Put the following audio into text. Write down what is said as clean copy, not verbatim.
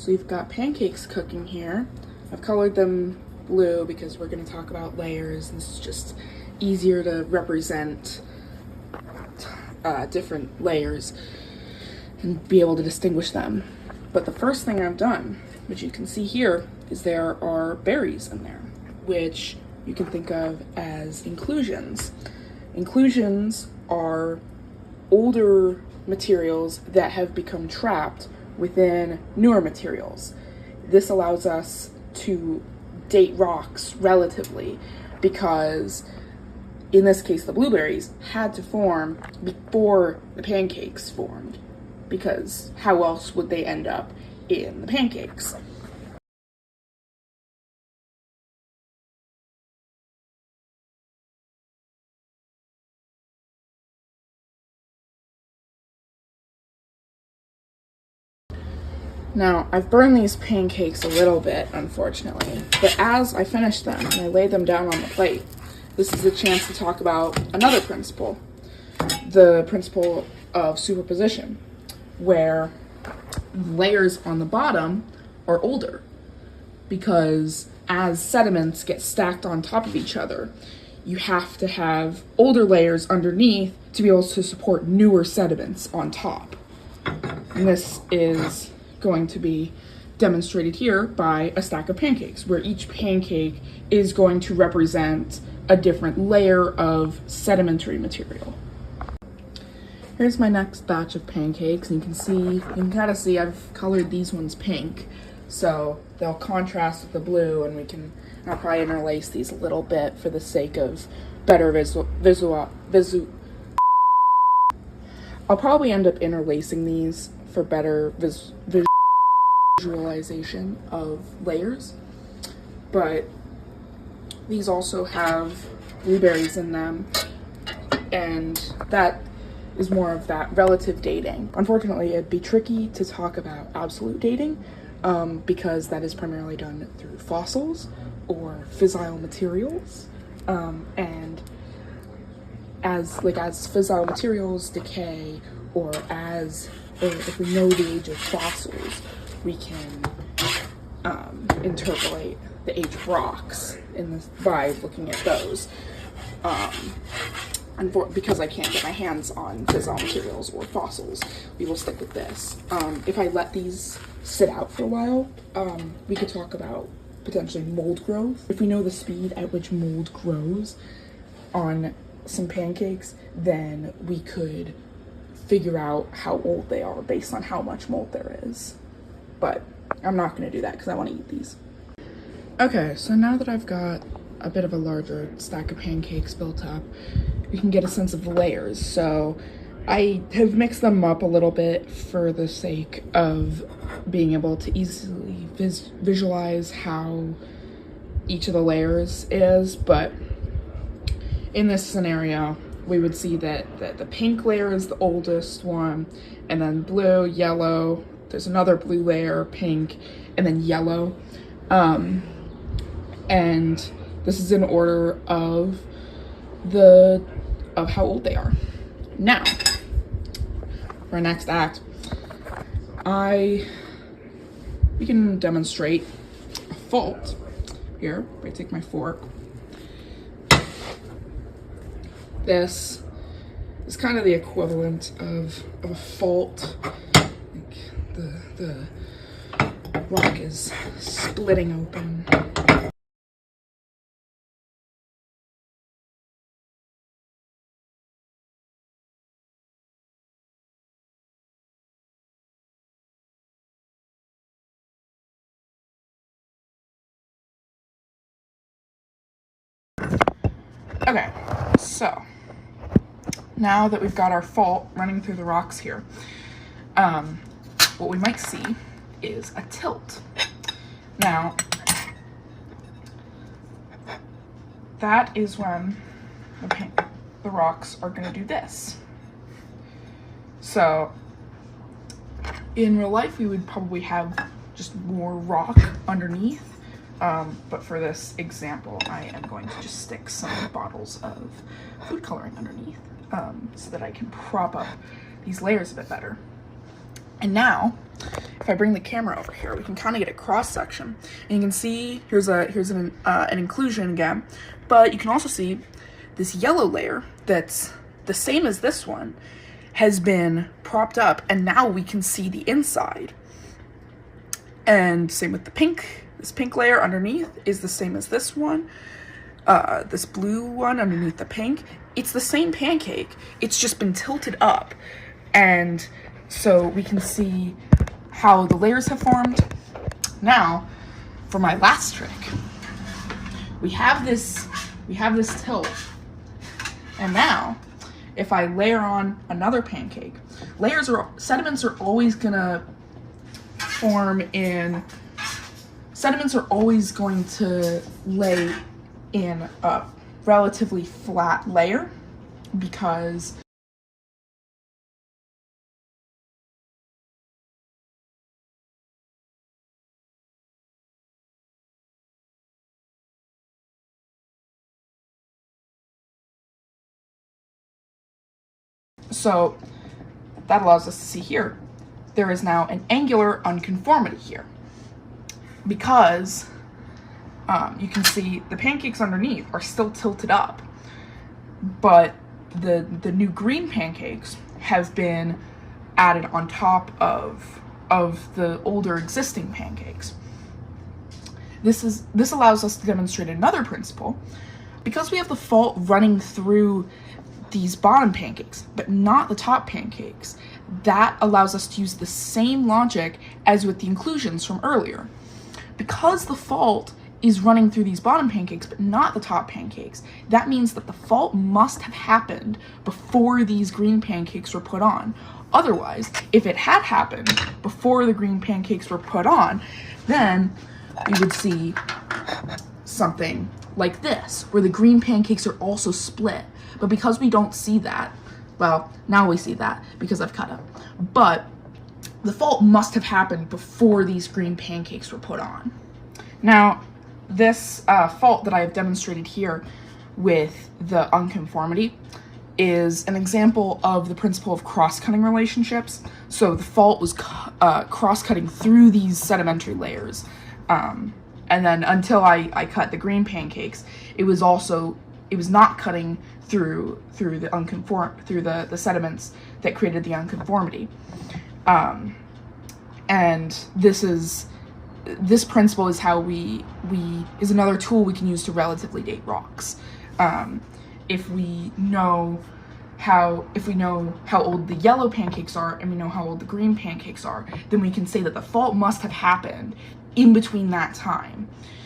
So you've got pancakes cooking here. I've colored them blue because we're going to talk about layers, and this is just easier to represent different layers and be able to distinguish them. But the first thing I've done, which you can see here, is there are berries in there, which you can think of as inclusions. Inclusions are older materials that have become trapped within newer materials. This allows us to date rocks relatively, because in this case the blueberries had to form before the pancakes formed, because how else would they end up in the pancakes? Now, I've burned these pancakes a little bit, unfortunately, but as I finish them and I lay them down on the plate, this is a chance to talk about another principle, the principle of superposition, where layers on the bottom are older, because as sediments get stacked on top of each other, you have to have older layers underneath to be able to support newer sediments on top. And this is going to be demonstrated here by a stack of pancakes, where each pancake is going to represent a different layer of sedimentary material. Here's my next batch of pancakes, and you can kind of see I've colored these ones pink, so they'll contrast with the blue, and I'll probably interlace these a little bit for the sake of better I'll probably end up interlacing these for better visualization of layers, but these also have blueberries in them, and that is more of that relative dating. Unfortunately, it'd be tricky to talk about absolute dating, because that is primarily done through fossils or fissile materials, and as fissile materials decay, or if we know the age of fossils, we can interpolate the age of rocks by looking at those. Because I can't get my hands on fissile materials or fossils, we will stick with this. If I let these sit out for a while, we could talk about potentially mold growth. If we know the speed at which mold grows on some pancakes, then we could figure out how old they are based on how much mold there is. But I'm not going to do that because I want to eat these. Okay, so now that I've got a bit of a larger stack of pancakes built up, you can get a sense of the layers. So I have mixed them up a little bit for the sake of being able to easily visualize how each of the layers is, but in this scenario, we would see that the pink layer is the oldest one, and then blue, yellow, there's another blue layer, pink, and then yellow. And this is in order of how old they are. Now, for our next act, we can demonstrate a fault. Here, I take my fork. This is kind of the equivalent of a fault. Like the rock is splitting open. Okay, so now that we've got our fault running through the rocks here, what we might see is a tilt. Now, that is when the rocks are going to do this. So, in real life, we would probably have just more rock underneath. But for this example, I am going to just stick some bottles of food coloring underneath, so that I can prop up these layers a bit better. And now, if I bring the camera over here, we can kind of get a cross section, and you can see here's an inclusion again, but you can also see this yellow layer that's the same as this one has been propped up, and now we can see the inside. And same with the pink. This pink layer underneath is the same as this one. This blue one underneath the pink, it's the same pancake. It's just been tilted up, and so we can see how the layers have formed. Now, for my last trick, we have this tilt, and now if I layer on another pancake, sediments are always gonna form in. Sediments are always going to lay in a relatively flat layer because so that allows us to see here there is now an angular unconformity here because you can see the pancakes underneath are still tilted up, but the new green pancakes have been added on top of the older existing pancakes. This allows us to demonstrate another principle. Because we have the fault running through these bottom pancakes, but not the top pancakes, that allows us to use the same logic as with the inclusions from earlier. Because the fault is running through these bottom pancakes, but not the top pancakes, that means that the fault must have happened before these green pancakes were put on. Otherwise, if it had happened before the green pancakes were put on, then we would see something like this, where the green pancakes are also split. But because we don't see that, well, now we see that because I've cut them. But the fault must have happened before these green pancakes were put on. Now, this fault that I have demonstrated here with the unconformity is an example of the principle of cross-cutting relationships. So the fault was cross-cutting through these sedimentary layers. And then until I cut the green pancakes, it was not cutting through the sediments that created the unconformity. And this principle is how is another tool we can use to relatively date rocks. If we know how old the yellow pancakes are and we know how old the green pancakes are, then we can say that the fault must have happened in between that time.